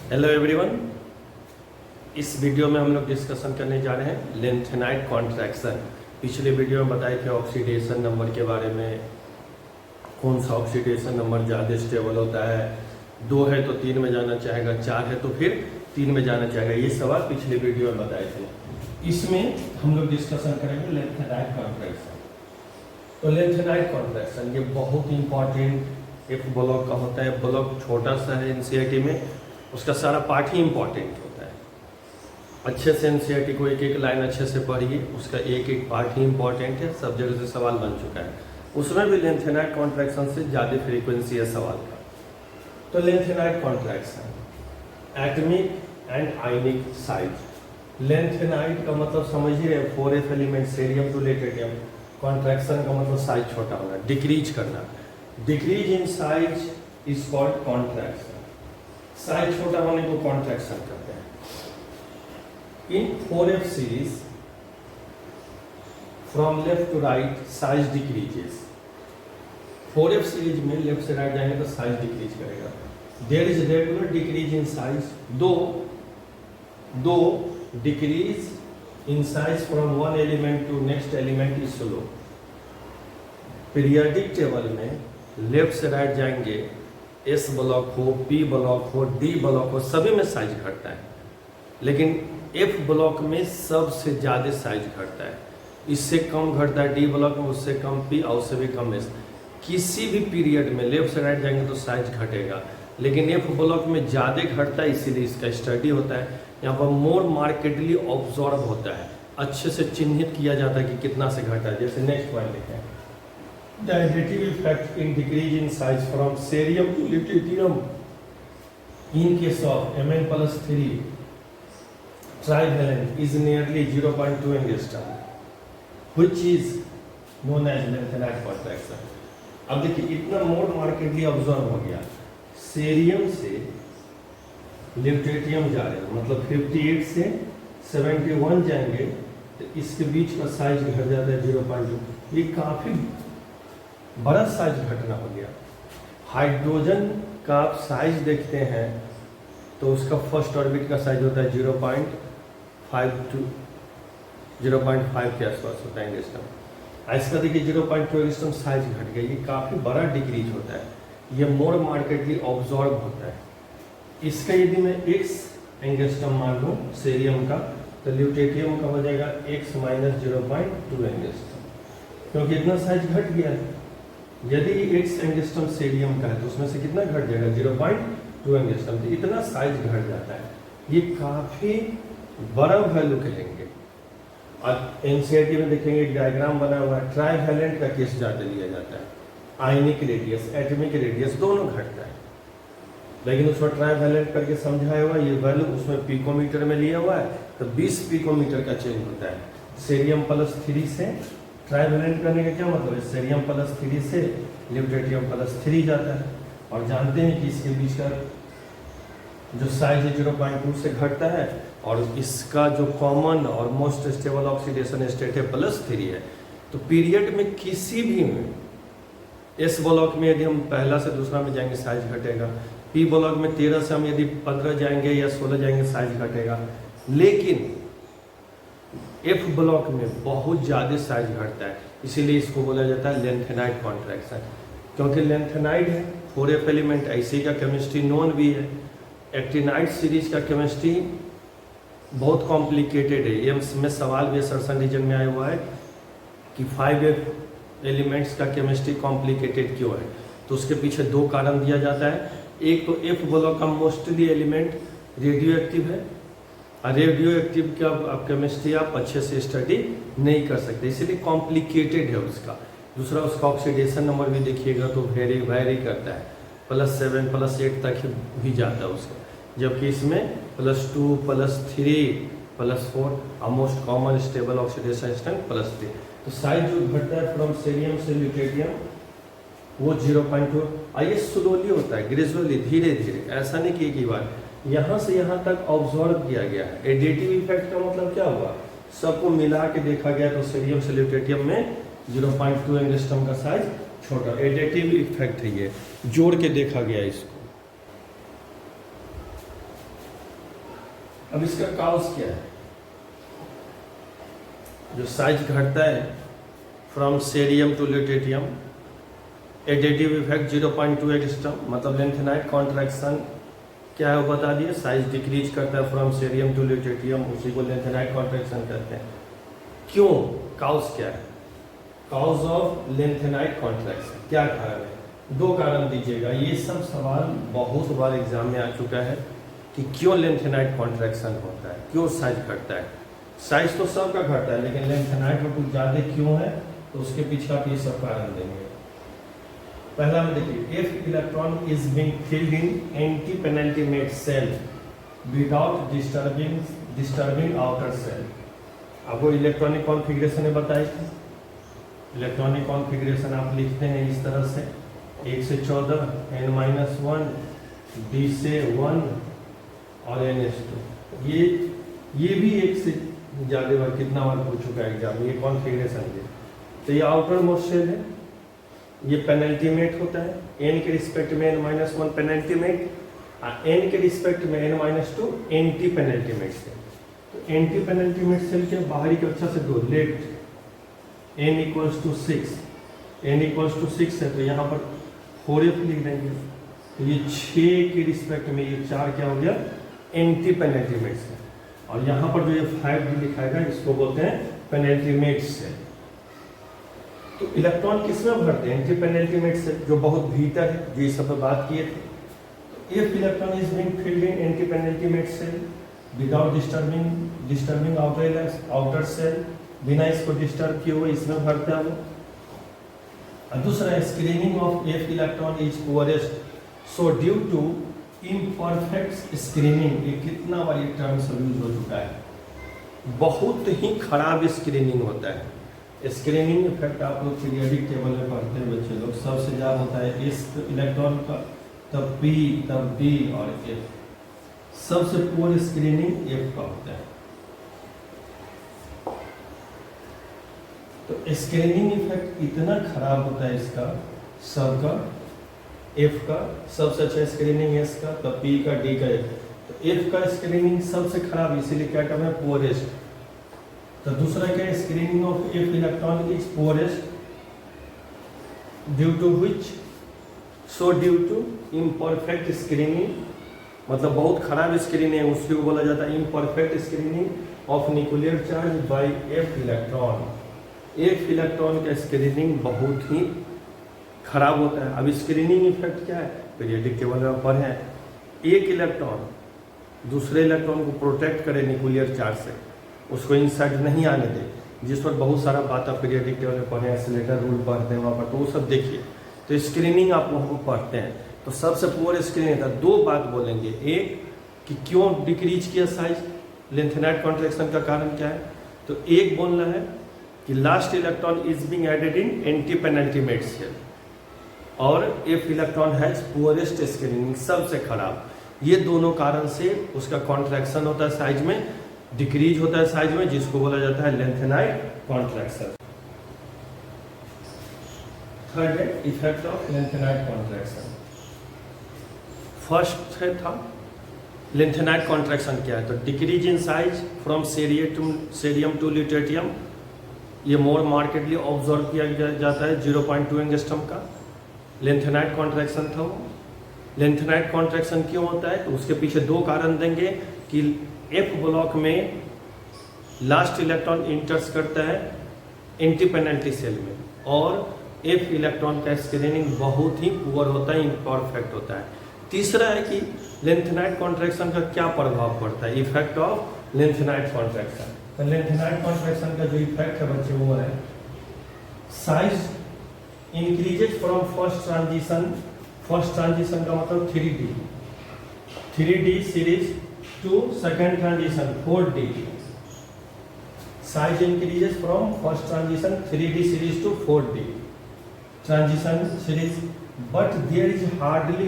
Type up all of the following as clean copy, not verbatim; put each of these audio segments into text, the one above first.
Hello everyone. इस video में हम लोग डिस्कशन करने जा रहे हैं लेंथेनाइट कॉन्ट्रैक्शन। पिछले वीडियो में बताया कि ऑक्सीडेशन नंबर के बारे में, कौन सा ऑक्सीडेशन नंबर ज़्यादा स्टेबल होता है, 2 है तो 3 में जाना चाहेगा, 4 है तो फिर 3 में जाना चाहेगा। ये सवाल पिछले वीडियो में बताए थे। इसमें हम लोग डिस्कशन करेंगे लेंथेनाइट कॉन्ट्रैक्शन। तो लेंथेनाइट कॉन्ट्रैक्शन ये बहुत इंपॉर्टेंट एक ब्लॉक का होता है। ब्लॉक छोटा सा है एनसीईआरटी में, उसका सारा पार्ट ही इम्पॉर्टेंट होता है। अच्छे से एनसीईआरटी को एक एक लाइन अच्छे से पढ़िए, उसका एक एक पार्ट ही इम्पॉर्टेंट है। सब जगह से सवाल बन चुका है, उसमें भी लेंथेनाइट कॉन्ट्रैक्शन से ज़्यादा फ्रीक्वेंसी है सवाल का। तो lanthanide contraction, atomic and ionic size. Lanthanide का मतलब समझिए 4f element cerium to lutetium. Contraction का मतलब साइज छोटा होना, डिक्रीज करना। Decrease in size is called contraction. Size छोटा होने को कॉन्ट्रैक्शन कहते हैं। In 4f series from left to right size decreases. 4f series में लेफ्ट से राइट जाएंगे तो साइज डिक्रीज करेगा। There is regular decrease in size, though decrease in size from one element to next element is slow. Periodic table में left से right जाएंगे, S block हो, P block हो, डी ब्लॉक हो, सभी में साइज घटता है। लेकिन एफ ब्लॉक में सबसे ज़्यादा साइज घटता है। इससे कम घटता है डी ब्लॉक में, उससे कम पी और उससे भी कम एस। किसी भी पीरियड में लेफ्ट से राइट जाएंगे तो साइज घटेगा, लेकिन एफ ब्लॉक में ज़्यादा घटता है, इसीलिए इसका स्टडी होता है। यहाँ पर मोर मार्केटली ऑब्जॉर्व होता है, अच्छे से चिन्हित किया जाता है कि कितना से घटा है। जैसे नेक्स्ट पॉइंट लिखते हैं, the additive effect in decrease in size from cerium to lutetium in case of Mn plus 3 trivalent is nearly 0.2 angstrom, which is known as lanthanide contraction. अब देखिए इतना मोर मार्केटली ऑब्जर्व हो गया, सेरियम से lutetium जा रहे हैं, मतलब 58 से 71 जाएंगे तो इसके बीच का साइज घट जाता है 0.2। ये काफी बड़ा साइज घटना हो गया। हाइड्रोजन का आप साइज देखते हैं तो उसका फर्स्ट ऑर्बिट का साइज होता है 0.5 के आसपास होता है एंगस्ट्रम। इसका देखिए 0.2 एंगस्ट्रम साइज घट गया, ये काफ़ी बड़ा डिक्रीज होता है। ये मोर मार्केटली ऑब्जॉर्व होता है। इसका यदि मैं x एंगस्ट्रम मान लूँ सेरियम का, तो ल्यूटेटियम का हो जाएगा x - 0.2 एंगस्ट्रम, क्योंकि इतना साइज घट गया है। यदि x एंगस्ट्रम सेरियम का है तो उसमें से कितना घट जाएगा 0.2 एंगस्ट्रम। तो इतना साइज घट जाता है, ये काफी बड़ा वैल्यू कहेंगे। और एनसीईआरटी में देखेंगे एक डायग्राम बना हुआ है, ट्राइवैलेंट का केस ज्यादा लिया जाता है। आयनिक रेडियस, एटमिक रेडियस दोनों घटता है, लेकिन उसमें ट्राइवैलेंट करके समझाया हुआ, ये वैल्यू उसमें पिकोमीटर में लिया हुआ है, तो 20 पिकोमीटर का चेंज होता है। सेरियम प्लस 3 से ट्राइवैलेंट करने का क्या मतलब है, सेरियम प्लस 3 से ल्यूटेटियम प्लस 3 जाता है। और जानते हैं कि इसके बीच का जो साइज है 0.2 से घटता है, और इसका जो कॉमन और मोस्ट स्टेबल ऑक्सीडेशन स्टेट है +3 है। तो पीरियड में किसी भी में एस ब्लॉक में यदि हम पहला से दूसरा में जाएंगे साइज घटेगा, पी ब्लॉक में 13 से हम यदि 15 जाएंगे या 16 जाएंगे साइज घटेगा। लेकिन एफ ब्लॉक में बहुत ज़्यादा साइज घटता है, इसीलिए इसको बोला जाता है लेंथेनाइट कॉन्ट्रैक्शन। क्योंकि लेंथेनाइट है, 4f एलिमेंट, ऐसे का केमिस्ट्री नोन भी है। एक्टिनाइट सीरीज का केमिस्ट्री बहुत कॉम्प्लिकेटेड है। ये में सवाल भी सर्सन रीजन में आया हुआ है कि 5f एलिमेंट्स का केमिस्ट्री कॉम्प्लिकेटेड क्यों है, तो उसके पीछे 2 कारण दिया जाता है। एक तो एफ ब्लॉक का मोस्टली एलिमेंट रेडियो एक्टिव है, रेडियो एक्टिव का आप केमिस्ट्री आप अच्छे से स्टडी नहीं कर सकते, इसीलिए कॉम्प्लिकेटेड है उसका। दूसरा, उसका ऑक्सीडेशन नंबर भी देखिएगा तो वेरी करता है, +7 +8 तक भी जाता है उसका, जबकि इसमें +2 +3 +4 most common stable oxidation strength +3। तो साइज जो घटता है फ्रॉम सेरियम से ल्यूटेटियम वो 0.2। ये स्लोली होता है, ग्रेजुअली, धीरे धीरे, ऐसा नहीं कि एक ही बार। यहाँ से यहाँ तक ऑब्जर्व किया गया है। एडिटिव इफेक्ट का मतलब क्या हुआ, सबको मिला के देखा गया तो सेरियम से ल्यूटेटियम में 0.2 एंगस्ट्रम का साइज छोटा। एडिटिव इफेक्ट है ये, जोड़ के देखा गया इसको। अब इसका काउस क्या है? जो साइज घटता है from cerium to lutetium, additive effect 0.2 angstrom, मतलब लेंथेनाइट कॉन्ट्रैक्शन क्या है वो बता दिए, साइज डिक्रीज करता है फ्रॉम सेरियम टू ल्यूटेटियम, उसी को लेंथेनाइट कॉन्ट्रैक्शन कहते हैं। क्यों? काउस क्या है? काउस ऑफ लेंथेनाइट कॉन्ट्रैक्शन क्या कारण है? दो कारण दीजिएगा। ये सब सवाल बहुत बार एग्जाम में आ चुका है कि क्यों लेंथेनाइट कॉन्ट्रैक्शन होता है, क्यों साइज घटता है। साइज तो सबका घटता है, लेकिन लेंथेनाइट में कुछ ज़्यादा क्यों है, तो उसके पीछे आप ये सब कारण देंगे। पहला में देखिए, if electron is being filled in anti penultimate shell without disturbing outer shell. आपको इलेक्ट्रॉनिक कॉन्फ़िगरेशन में बताई थी। इलेक्ट्रॉनिक कॉन्फ़िगरेशन आप लिखते हैं इस तरह से 1 से 14 n-1 d से 1 और ns2। ये भी एक से ज़्यादा बार कितना बार पूछ चुका है एग्जाम में, ये कॉन्फ़िगरेशन है। तो ये आउटर मोस्ट सेल है, ये पेनल्टीमेट होता है, n के रिस्पेक्ट में n-1 पेनल्टीमेट, n के रिस्पेक्ट में n-2 एंटी पेनल्टीमेट सेल। तो एंटी पेनल्टीमेट सेल के बाहरी कक्षा से दो, लेट n = 6, n = 6 है तो यहाँ पर 4f लिख देंगे। तो ये 6 के रिस्पेक्ट में ये 4 क्या हो गया, एंटी पेनल्टीमेट सेल। और यहाँ पर जो ये 5d लिखाएगा इसको बोलते हैं पेनल्टीमेट सेल। तो इलेक्ट्रॉन किसमें भरते हैं? एंटी पेनल्टीमेट सेल, जो बहुत भीतर है, जो इस सब पर बात किए थे। तो if electron is being filled in anti penultimate shell without disturbing outer shell, बिना इसको डिस्टर्ब किए हुए इसमें भरता है वो। और दूसरा, screening of F electron is poorest, so due to imperfect screening. ये कितना बार ये टर्म सब यूज हो चुका है, बहुत ही खराब स्क्रीनिंग होता है। स्क्रीनिंग इफेक्ट आप लोग पीरियोडिक टेबल में पढ़ते हैं बच्चे लोग, सबसे ज़्यादा होता है इस इलेक्ट्रॉन का, तब P, तब D और F। सबसे पुअर स्क्रीनिंग F का होता है। तो स्क्रीनिंग इफेक्ट इतना खराब होता है इसका सबका, F का सबसे अच्छा स्क्रीनिंग S का, तब P का, D का, F। तो F का स्क्रीनिंग सबसे खराब, इसीलिए क्या टर्म है, पुअरेस्ट। तो दूसरा क्या है, screening of F electron is poorest due to which, so due to imperfect screening, मतलब बहुत खराब स्क्रीनिंग है, उसको बोला जाता है imperfect screening of nuclear charge by F electron. F electron का स्क्रीनिंग बहुत ही खराब होता है। अब स्क्रीनिंग इफेक्ट क्या है, पीरियोडिक टेबल में पढ़े, एक इलेक्ट्रॉन दूसरे इलेक्ट्रॉन को प्रोटेक्ट करे न्यूक्लियर चार्ज से, उसको इनसाइड नहीं आने दे, जिस पर बहुत सारा बात आप पीरियोडिक टेबल में पढ़े हैं, एक्सीलरेटर रूल पढ़ते हैं वहाँ पर, तो वो सब देखिए। तो स्क्रीनिंग आप वहाँ पर पढ़ते हैं। तो सबसे पुअर स्क्रीनिंग था। दो बात बोलेंगे, एक कि क्यों डिक्रीज किया साइज, लेंथेनाइट कॉन्ट्रैक्शन का कारण क्या है, तो एक बोलना है कि last electron is being added in anti penultimate shell, और F electron has poorest screening, सबसे खराब। ये दोनों कारण से उसका कॉन्ट्रैक्शन होता है साइज में, डिक्रीज होता है साइज में, जिसको बोला जाता है लेंथेनाइट कॉन्ट्रैक्शन। थर्ड है effect of lanthanide contraction. First है था लेंथेनाइट कॉन्ट्रैक्शन क्या है, तो decrease in size from cerium to lutetium. ये मोर मार्केटली ऑब्जर्व किया जाता है 0.2 एंगस्ट्रॉम का लेंथेनाइट कॉन्ट्रैक्शन था वो। लेंथेनाइट कॉन्ट्रैक्शन क्यों होता है, तो उसके पीछे दो कारण देंगे कि एफ ब्लॉक में लास्ट इलेक्ट्रॉन इंटर्स करता है एंटी पेनल्टी सेल में, और एफ इलेक्ट्रॉन का स्क्रीनिंग बहुत ही पुअर होता है, इम्परफेक्ट होता है। तीसरा है कि लेंथेनाइट कॉन्ट्रैक्शन का क्या प्रभाव पड़ता है, इफेक्ट ऑफ लेंथेनाइट कॉन्ट्रैक्शन। तो लेंथेनाइट कॉन्ट्रैक्शन का जो इफेक्ट है बच्चे वो है, size increases from first transition का मतलब 3D series to second transition 4D. Size increases from first transition 3D series to 4D transition series, but there is hardly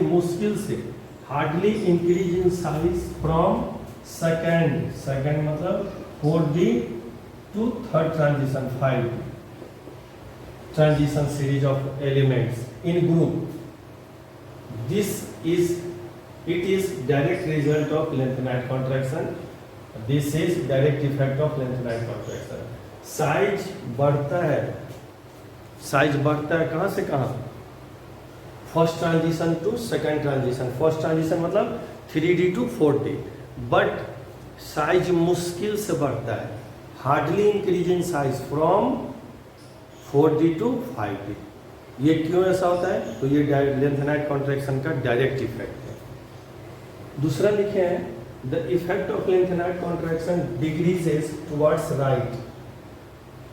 increase in size from second मतलब 4D to third transition 5D transition series of elements in group. It is direct result of lengthenite contraction. This is direct effect of lanthanide contraction. Size बढ़ता है, size बढ़ता है कहाँ से कहाँ? First transition to second transition. First transition मतलब 3D to 4D, but size मुश्किल से बढ़ता है, hardly increase in size from 4D to 5D। ये क्यों ऐसा होता है? तो ये लेंथेनाइट कॉन्ट्रैक्शन का डायरेक्ट इफेक्ट है। दूसरा लिखे हैं, the effect of lanthanide contraction decreases towards right.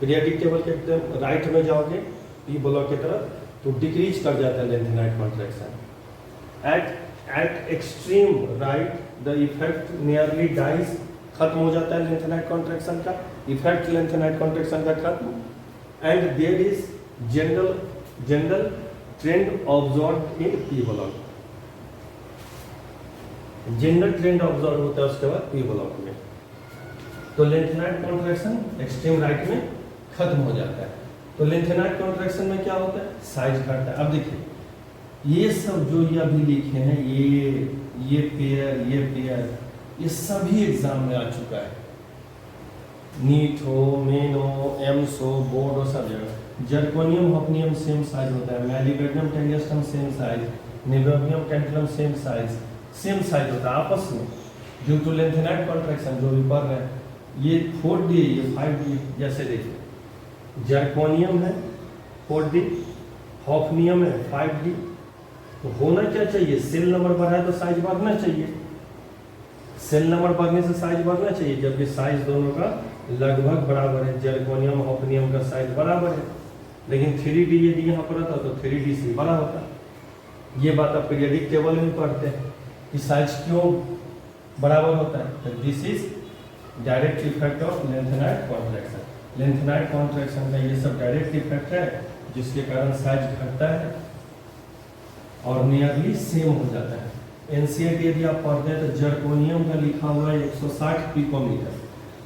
Periodic table के एकदम राइट में जाओगे पी ब्लॉक की तरफ तो डिक्रीज कर जाता है lanthanide contraction. At extreme right the effect nearly dies, खत्म हो जाता है लेंथेनाइट कॉन्ट्रैक्शन का इफेक्ट, लेंथेनाइट कॉन्ट्रैक्शन का खत्म। And there is general trend observe in P block. General trend observe होता है उसके बाद पी ब्लॉक में, तो लेंथेनाइट कॉन्ट्रैक्शन एक्सट्रीम राइट में खत्म हो जाता है। तो लेंथेनाइट कॉन्ट्रैक्शन में क्या होता है? साइज घटता है। अब देखिए ये सब जो ये अभी लिखे हैं, ये पेयर, ये सभी एग्जाम में आ चुका है। नीट हो, मेन हो, एम्स हो, बोर्ड हो, सब जगह। जर्कोनियम हॉफनियम सेम साइज होता है, molybdenum tungsten same size, niobium tantalum same size होता है आपस में, ड्यू टू लेंथेनाइट कॉन्ट्रैक्शन जो भी पढ़ रहे हैं। ये 4D, ये 5D। जैसे देखिए जर्कोनियम है 4D, हॉफनियम है 5D। तो होना क्या चाहिए? सेल नंबर बढ़ा है तो साइज बढ़ना चाहिए, सेल नंबर बढ़ने से साइज बढ़ना चाहिए, जबकि साइज दोनों का लगभग बराबर है। जर्कोनियम हॉफनियम का साइज बराबर है, लेकिन 3D यदि यहाँ पर होता तो 3D से बड़ा होता। ये बात आप पीरियडिक टेबल में पढ़ते हैं कि साइज क्यों बराबर होता है। तो this is direct effect of lanthanide contraction. Lanthanide contraction का ये सब डायरेक्ट इफेक्ट है, जिसके कारण साइज घटता है और नियरली सेम हो जाता है। एनसीईआरटी यदि आप पढ़ते हैं तो जर्कोनियम का लिखा हुआ है 160 पिकोमीटर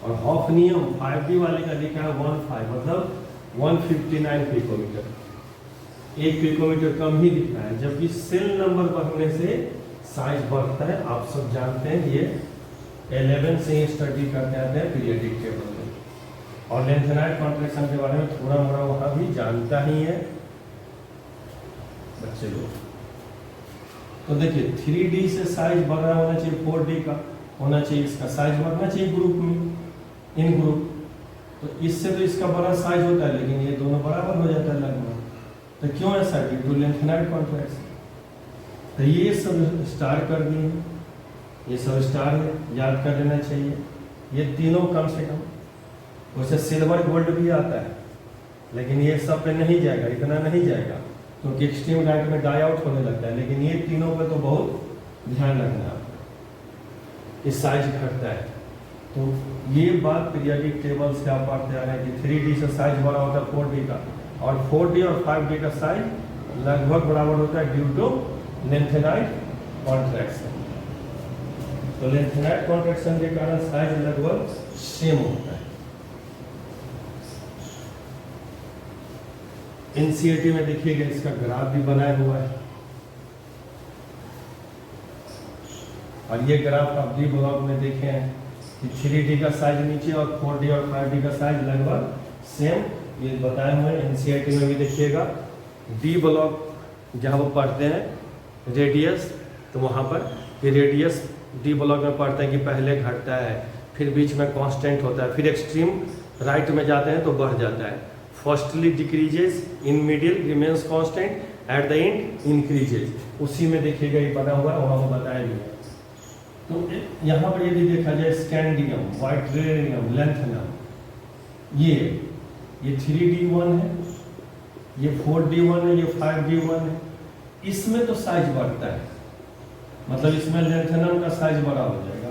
और हॉफनियम 5D वाले का लिखा है 15, मतलब 159 पिकोमीटर। 1 पिकोमीटर कम ही दिख रहा है, जबकि सेल नंबर बढ़ने से साइज बढ़ता है। आप सब जानते हैं, ये 11 से स्टडी करते आते हैं पीरियडिक टेबल में, और लेंथेनाइट कॉन्ट्रैक्शन के बारे में थोड़ा मोड़ा वहाँ भी जानता ही है बच्चे लोग। तो देखिए 3D से साइज बढ़ रहा होना चाहिए, 4D का होना चाहिए, इसका साइज बढ़ना चाहिए ग्रुप में, इन ग्रुप। तो इससे तो इसका बड़ा साइज होता है, लेकिन ये दोनों बराबर हो जाता है लगभग। तो क्यों ऐसा? Due to lanthanide contraction. तो ये सब स्टार कर दिए, ये सब स्टार है, याद कर लेना चाहिए। ये तीनों कम से कम, वैसे सिल्वर गोल्ड भी आता है, लेकिन ये सब पे नहीं जाएगा, इतना नहीं जाएगा, क्योंकि एक्सट्रीम राइट में डाई आउट होने लगता है। लेकिन ये तीनों पे तो बहुत ध्यान रखना है, इस साइज घटता है। तो ये बात पीरियडिक टेबल से आप पढ़ते आ रहे हैं कि 3D से साइज बड़ा होता है 4D का, और 4D और 5D का साइज लगभग बराबर होता है ड्यू टू लेंथेनाइट कॉन्ट्रैक्शन। तो लेंथेनाइट कॉन्ट्रैक्शन के कारण साइज लगभग सेम होता है। एनसीईआरटी में देखिएगा इसका ग्राफ भी बनाया हुआ है, और ये ग्राफ आप डी ब्लॉक में देखे हैं कि 3D का साइज नीचे और 4D और 5D का साइज लगभग सेम, ये बताए हुए हैं। एनसीईआरटी में भी देखिएगा डी ब्लॉक जहाँ वो पढ़ते हैं रेडियस, तो वहाँ पर ये रेडियस डी ब्लॉक में पढ़ते हैं कि पहले घटता है, फिर बीच में कांस्टेंट होता है, फिर एक्सट्रीम राइट में जाते हैं तो बढ़ जाता है। Firstly decreases, in middle remains constant, at the end increases. उसी में देखिएगा ये बना हुआ है, वहाँ वो बताया नहीं है। तो यहाँ पर यदि देखा जाए स्कैंडियम, वाइट्रेनियम, लेंथेनम, ये 3D1 है, ये 4D1 है, ये 5D1 है। इसमें तो साइज बढ़ता है, मतलब इसमें लेंथेनम का साइज बड़ा हो जाएगा।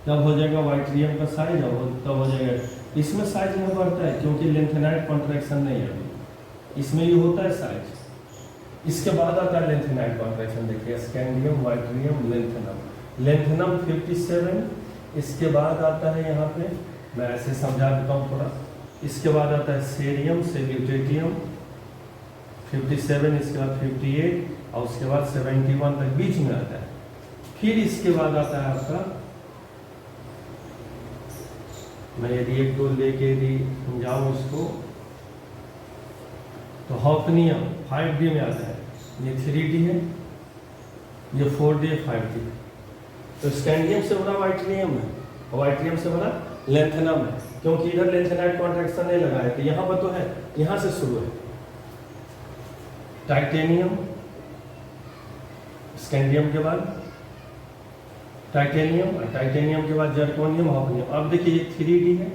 तब हो जाएगा वाइट्रियम का साइज, और तब हो जाएगा। इसमें साइज नहीं बढ़ता है क्योंकि लेंथेनाइट कॉन्ट्रैक्शन नहीं है अभी, इसमें ये होता है साइज। इसके बाद आता है लेंथेनाइट कॉन्ट्रैक्शन। देखिए स्कैंडियम, वाइट्रियम, लेंथेनम। लेंथेनम 57, इसके बाद आता है यहाँ पे, मैं ऐसे समझा देता हूँ थोड़ा। इसके बाद आता है सेरियम, सेल्यूटेटियम 57, इसके बाद 58, और उसके बाद 71 तक बीच में आता है। फिर इसके बाद आता है आपका मैं यदि एक टूल लेके यदि समझाऊँ उसको, तो हॉफनियम 5D में आता है, ये 3D है, ये 4D है, 5D। तो स्कैंडियम से बड़ा वाइट्रियम है, और वाइट्रियम से बड़ा लेंथेनम है, क्योंकि इधर लेंथेनाइट कॉन्ट्रैक्शन नहीं लगा है, तो यहाँ पर तो है, यहाँ से शुरू है। टाइटेनियम, स्कैंडियम के बाद टाइटेनियम, और टाइटेनियम के बाद जर्कोनियम, हॉफनियम। अब देखिए ये 3D है,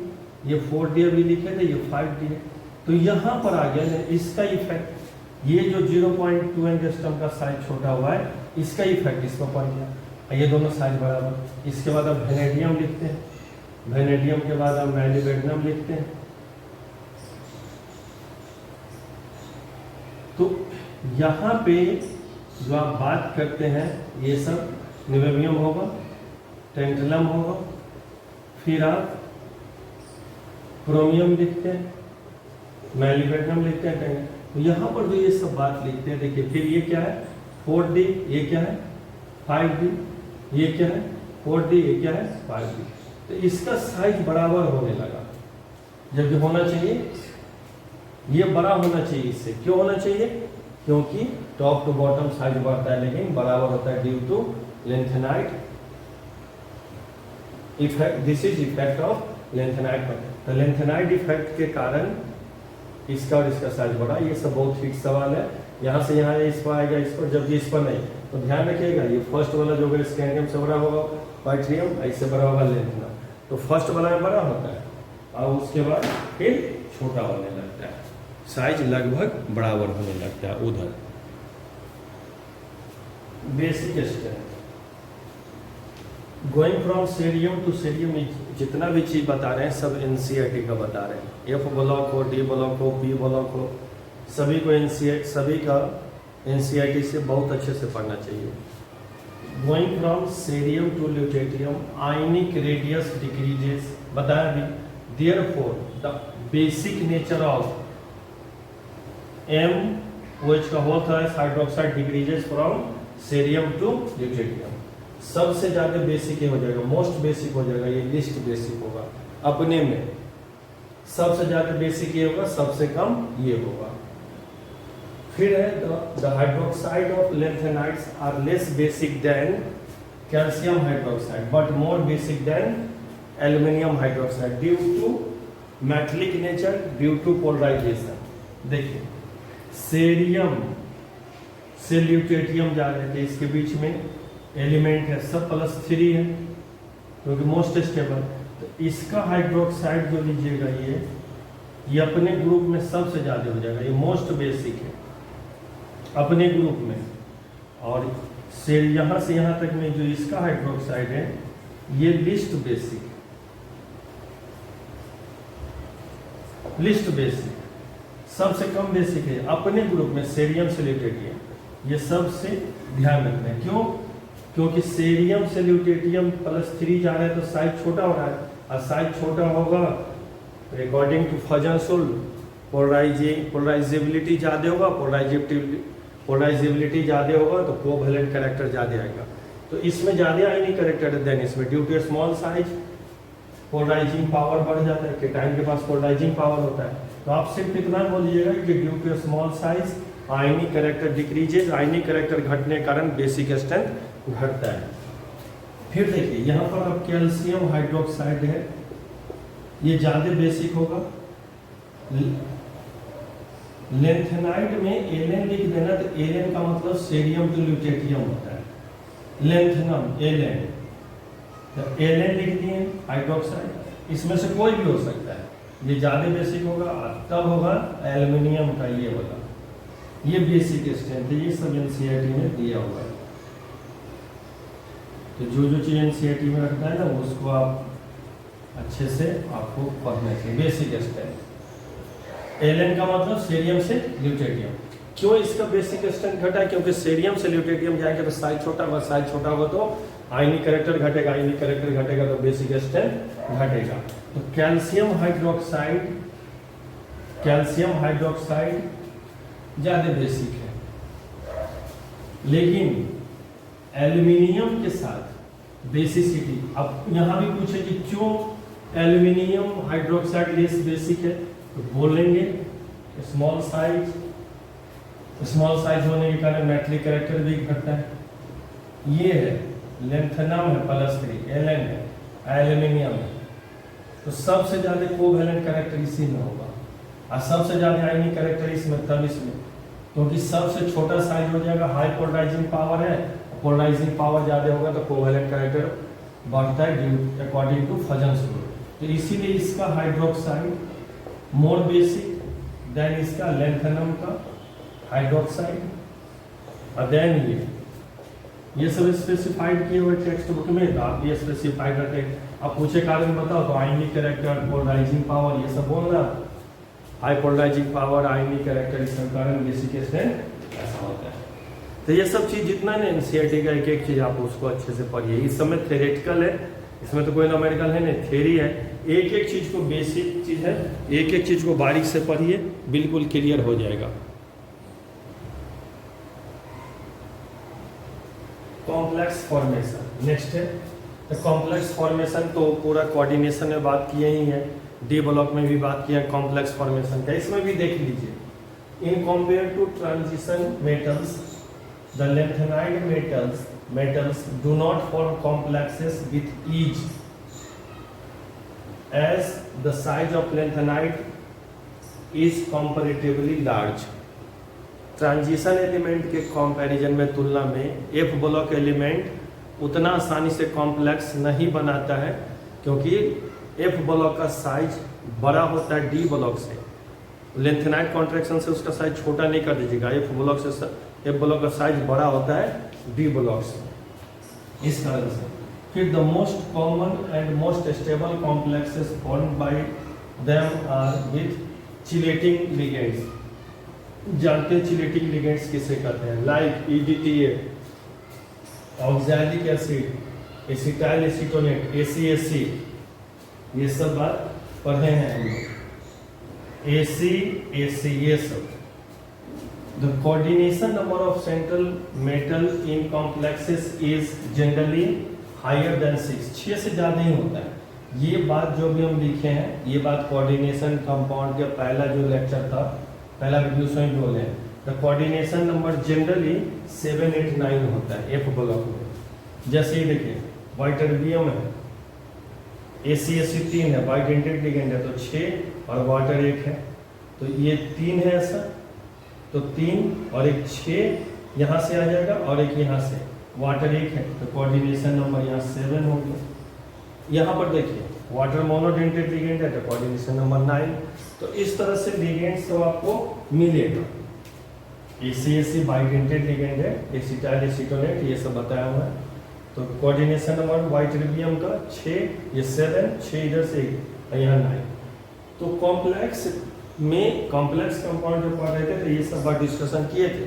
ये 4D अभी लिखे थे, ये 5D है। तो यहाँ पर आ गया इसका इफेक्ट, ये जो 0.2 एंगस्ट्रम का साइज छोटा हुआ है, इसका इफेक्ट इसमें पड़ गया। ये दोनों साइज बराबर। इसके बाद अब वेनेडियम लिखते हैं, वेनेडियम के बाद अब मैलिबेडनम लिखते हैं। तो यहाँ पे जो आप बात करते हैं, ये सब निवेबियम होगा, टेंटलम होगा, फिर आप क्रोमियम लिखते हैं, मैलिबेडनम लिखते हैं। तो यहाँ पर जो ये सब बात लिखते हैं, देखिए फिर ये क्या है 4D, ये क्या है 5D, ये क्या है 4D, ये क्या है 5D। तो इसका साइज बराबर होने लगा, जबकि होना चाहिए ये बड़ा होना चाहिए इससे। क्यों होना चाहिए? क्योंकि टॉप टू बॉटम साइज बढ़ता है, लेकिन बराबर होता है due to lanthanide effect. This is effect of lanthanide. तो लेंथेनाइट इफेक्ट के कारण इसका और इसका साइज बढ़ा। ये सब बहुत फिक्स सवाल है, यहाँ से यहाँ इस पर आएगा, इस पर, जबकि इस पर नहीं। तो ध्यान रखिएगा, ये फर्स्ट वाला जो होगा स्कैंडियम से बड़ा होगा वाइट्रियम, इससे बड़ा होगा लेंथेनम। तो फर्स्ट वाला में बड़ा होता है और उसके बाद फिर छोटा होने लगता है, साइज लगभग बराबर होने लगता है उधर। Basic strength going from cerium to cerium, जितना भी चीज बता रहे हैं सब एनसीईआरटी का बता रहे हैं। एफ ब्लॉक हो, डी ब्लॉक हो, पी ब्लॉक हो, सभी को सभी का एनसीईआरटी से बहुत अच्छे से पढ़ना चाहिए। Going from cerium to lutetium, ionic radius decreases, बताया भी। Therefore the basic nature of MOH का होता है hydroxide decreases from cerium to lutetium. सबसे ज्यादा बेसिक ये हो जाएगा, मोस्ट बेसिक हो जाएगा, ये लिस्ट बेसिक होगा अपने में। सबसे ज्यादा बेसिक ये होगा, सबसे कम ये होगा। फिर है the hydroxide of lanthanides are less basic than calcium hydroxide but more basic than aluminium hydroxide due to metallic nature, due to polarisation. देखिए सेरियम से ल्यूटेटियम जा रहे थे, इसके बीच में एलिमेंट है, सब +3 है क्योंकि मोस्ट स्टेबल। तो इसका हाइड्रोक्साइड जो लीजिएगा ये अपने ग्रुप में सबसे ज़्यादा हो जाएगा, ये मोस्ट बेसिक है अपने ग्रुप में। और से यहाँ से यहाँ तक में जो इसका हाइड्रोक्साइड है ये लिस्ट बेसिक, लिस्ट बेसिक सबसे कम बेसिक है अपने ग्रुप में। सेरियम से ल्यूटेटियम ये सबसे ध्यान रखना है। क्यों? क्योंकि सेरियम से ल्यूटेटियम +3 जा रहा है तो साइज छोटा हो रहा है, और साइज छोटा होगा अकॉर्डिंग टू फजनसुल पोलराइजेबिलिटी ज़्यादा होगा, पोलराइजेबिलिटी ज़्यादा होगा तो कोवैलेंट कैरेक्टर ज़्यादा आएगा। तो इसमें ज़्यादा आयनिक कैरेक्टर देन इसमें due to small size polarising power बढ़ जाता है, केटाइन के पास पोलराइजिंग पावर होता है। तो आप सिर्फ इतना बोलिएगा कि due to small size ionic character decreases, ionic character घटने के कारण बेसिक स्ट्रेंथ घटता है। फिर देखिए यहाँ पर अब कैल्शियम हाइड्रोक्साइड है, ये ज़्यादा बेसिक होगा। लेंथेनाइट में एलन लिख देना, तो एलन का मतलब सेरियम टू ल्यूटेटियम होता है। लेंथेनम एलन, तो एलन लिख दिए हाइड्रोक्साइड, इसमें से कोई भी हो सकता है। ये ज़्यादा बेसिक होगा, तब होगा एल्युमिनियम का ये वाला, ये बेसिक स्ट्रेंथ है। ये सब एनसीईआरटी में दिया हुआ है। तो जो जो चीज़ एनसीईआरटी में रखता है ना उसको आप अच्छे से आपको पढ़ना चाहिए। बेसिक स्ट्रेंथ एलन का मतलब सेरियम से ल्यूटेटियम। क्यों इसका बेसिक स्ट्रेंथ घटा है? क्योंकि सेरियम से ल्यूटेटियम जाएगा तो साइज छोटा होगा, साइज छोटा होगा तो आयनिक कैरेक्टर घटेगा, आयनिक कैरेक्टर घटेगा तो बेसिक स्ट्रेंथ घटेगा। तो कैल्शियम हाइड्रोक्साइड ज़्यादा बेसिक है, लेकिन एल्यूमिनियम के साथ बेसिसिटी। अब यहाँ भी पूछे कि क्यों एल्यूमिनियम हाइड्रोक्साइड लेस बेसिक है, तो बोलेंगे स्मॉल साइज होने के कारण मेटलिक कैरेक्टर भी घटता है। ये है लेंथनम है +3, Ln है, एल्यूमिनियम है, तो सबसे ज्यादा कोवेलेंट कैरेक्टर इसी में होगा और सबसे ज्यादा आयनिक कैरेक्टर इसमें, तब इसमें, क्योंकि सबसे छोटा साइज हो जाएगा, हाई पोलराइजिंग पावर है, पोलराइजिंग पावर ज्यादा होगा तो कोवेलेंट कैरेक्टर बढ़ता है अकॉर्डिंग टू फजन रूल। तो इसीलिए इसका हाइड्रोक्साइड मोर बेसिक देन इसका लेंथनम का हाइड्रोक्साइड, और देन ये सब स्पेसिफाइड किए हुए टेक्स्ट बुक में, तो आप ये स्पेसिफाइड रखे। अब पूछे कारण बताओ तो आयनिक कैरेक्टर, पोलराइजिंग पावर, ये सब बोलना, high polarising power, ionic character, इसका कारण बेसिक स्ट्रेंथ ऐसा होता है। तो ये सब चीज जितना ना एनसीईआरटी का एक चीज आप उसको अच्छे से पढ़िए। इस समय थ्योरेटिकल है, इसमें तो कोई न्यूमेरिकल है नहीं, थ्योरी है। एक चीज को बेसिक चीज है, एक चीज को बारीक से पढ़िए, बिल्कुल क्लियर हो जाएगा। कॉम्प्लेक्स फॉर्मेशन नेक्स्ट है। तो कॉम्प्लेक्स फॉर्मेशन तो पूरा कोऑर्डिनेशन में बात किए ही है, डी ब्लॉक में भी बात किया है कॉम्प्लेक्स फॉर्मेशन का, इसमें भी देख लीजिए। In compare to transition metals the lanthanide metals do not form complexes with ease as the size of lanthanide is comparatively large। Transition element के कंपैरिजन में तुलना में एफ ब्लॉक एलिमेंट उतना आसानी से कॉम्प्लेक्स नहीं बनाता है, क्योंकि एफ ब्लॉक का साइज बड़ा होता है डी ब्लॉक से। लेंथेनाइड कॉन्ट्रैक्शन से उसका साइज छोटा नहीं कर दीजिएगा, एफ ब्लॉक का साइज बड़ा होता है डी ब्लॉक से, इस कारण से। फिर the most common and most stable complexes formed by them are with chelating ligands. जानते हैं चिलेटिंग लिगेंड्स किसे कहते हैं, like EDTA, oxalic acid, acetyl acetonate, ACAC, ये सब बात पढ़े हैं हम लोग, ACAC ये सब। The coordination number of central metal in complexes is generally higher than 6, 6 से ज़्यादा ही होता है। ये बात जो भी हम लिखे हैं, ये बात कोऑर्डिनेशन कंपाउंड का पहला जो लेक्चर था, पहला वीडियो में बोले हैं। द कोऑर्डिनेशन नंबर जनरली 7, 8, 9 होता है एफ ब्लॉक में। जैसे ये देखिए वाइटरबियम है, ACAC 3 है, वाइट एंडेड लिगेंड है तो 6 और वाटर 1 है, तो ये 3 है ऐसा, तो 3 और एक 6 यहाँ से आ जाएगा और एक यहाँ से, वाटर 1 है तो कोऑर्डिनेशन नंबर यहाँ 7 हो गया। यहाँ पर देखिए वाटर मोनोडेंटेड लिगेंड है तो कोऑर्डिनेशन नंबर 9। तो इस तरह से लिगेंड सब आपको मिलेगा। ACAC बाइडेंटेड लिगेंड है, एसिटाइल एसीटोनेट, ये सब बताया हुआ है। तो कोऑर्डिनेशन नंबर वाइटरबियम का 6, ये 7, 6 इधर से और यहाँ 9। तो कॉम्प्लेक्स में कॉम्प्लेक्स कंपाउंड जो पढ़ रहे थे तो ये सब बात डिस्कशन किए थे,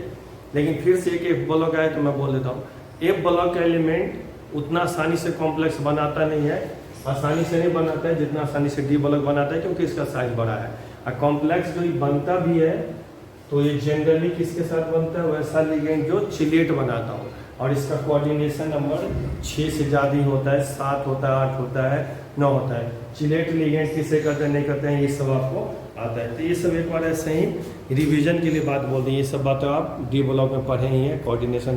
लेकिन फिर से एक एफ ब्लॉक आए तो मैं बोल देता हूँ, एफ ब्लॉक का एलिमेंट उतना आसानी से कॉम्प्लेक्स बनाता नहीं है, आसानी से नहीं बनाता है जितना आसानी से डी ब्लॉक बनाता है, क्योंकि इसका साइज बड़ा है। और कॉम्प्लेक्स जो बनता भी है तो ये जनरली किसके साथ बनता है, वैसा लिगेंड जो चिलेट बनाता हो, और इसका कोऑर्डिनेशन नंबर 6 से ज़्यादा ही होता है, 7 होता है, 8 होता है, 9 होता है। चिलेट लिगेंड किसे करते हैं नहीं करते हैं, ये सब आपको आता है। तो ये सब एक बार ऐसे ही रिवीजन के लिए बात बोल दी, ये सब बात आप डी ब्लॉक में पढ़े ही हैं, कोऑर्डिनेशन